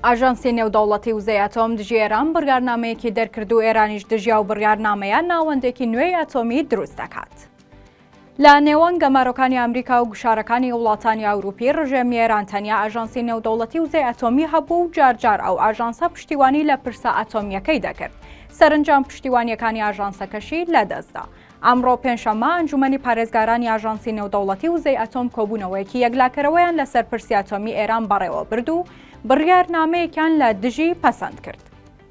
ئاژانسی نێودەوڵەتی وزەی ئەتۆم دژی ئێران بڕیارنامەیەکی دەرکرد و ئێرانیش دژیا و بڕیارنامەیە ناوەندێکی نوێی ئەتۆمی دروست دەکات. لە نێوان گەمارۆکانی ئەمریکا و گوشارەکانی وڵاتانی ئەوروپی ڕژێمی ئێران تەنیا ئاژانسی نێودەوڵەتی وزەی ئەتۆمی هەبوو و جارجار ئەو ئاژانسە پشتیوانی لە پرسە ئەتۆمیەکەی دەکرد. سەرنجام پشتیوانیەکانی ئاژانسەکەشی لەدەستدا. ئەمڕۆ پێنجشەممە ئەنجومەنی پارێزگارانی ئاژانسی نێودەوڵەتی وزەی ئەتۆم کۆبوونەوەیەکی یەکلاکەرەوەیان لەسەر پرسی ئەتۆمی ئێران بەڕێوە برد و بڕیارنامەیەکیان لە دژی پەسەند کرد.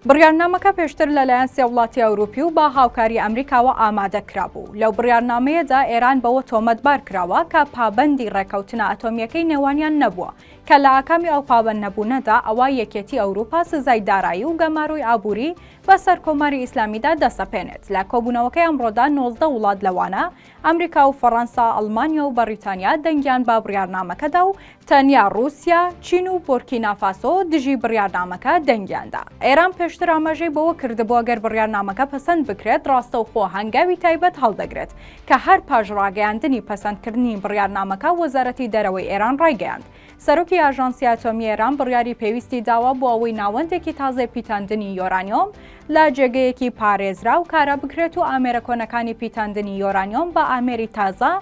بڕیارنامەکە پێشتر لەلایەن سێ وڵاتی ئەوروپی و با هاوکاری ئەمریکاوە ئامادە کرابوو. لەو بڕیارنامەیەدا ئێران بەوە تۆمەتبار کراوە کە پابەندی ڕێکەوتنە ئەتۆمیەکەی نێوانیان نەبووە کە لە ئاکامی ئەو پابەند نەبوونەدا ئەوە یەکێتی ئەوروپا سزای دارایی و گەماروی ئابووری بەسەر کۆماری ئیسلامیدا دەسەپێنێت. لە کۆبوونەوەکەی ئەمڕۆدا 19 وڵات لەوانە ئەمریکا و فەڕەنسا، ئەڵمانیا و بەریتانیا دەنگیان با بڕیارنامەکەدا و تەنیا رووسیا، چین و بورکینافاسۆ دژی بڕیارنامەکە دەنگیاندا. ئێران پێشتر ئاماژەی بەوە کردبووە گەر بڕیارنامەکە پەسەند بکرێت ڕاستەوخۆ هەنگاوی تایبەت هەڵدەگرێت کە هەر پاش ڕاگەیاندنی پەسەندکردنی بڕیارنامەکە وەزارەتی دەرەوەی ئێران ڕایگەیاند. سەرۆکی ئاژانسی ئەتۆمی ئێران بڕیاری پێویستی داوە بۆ ئەوەی ناوەندێکی تازەی پیتاندنی یۆرانیۆم لە جێگەیەکی پارێزرا و کارە بکرێت و ئامێرە کۆنەکانی پیتاندنی یۆرانیۆم بە ئامێری تازە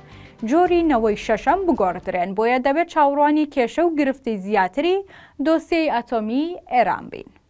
جۆری نەوەی شەشەم بگۆڕدرێن. بۆیە دەبێت چاوەڕوانی کێشە و گرفتی زیاتری دۆسیەی ئەتۆمی ئێران بین.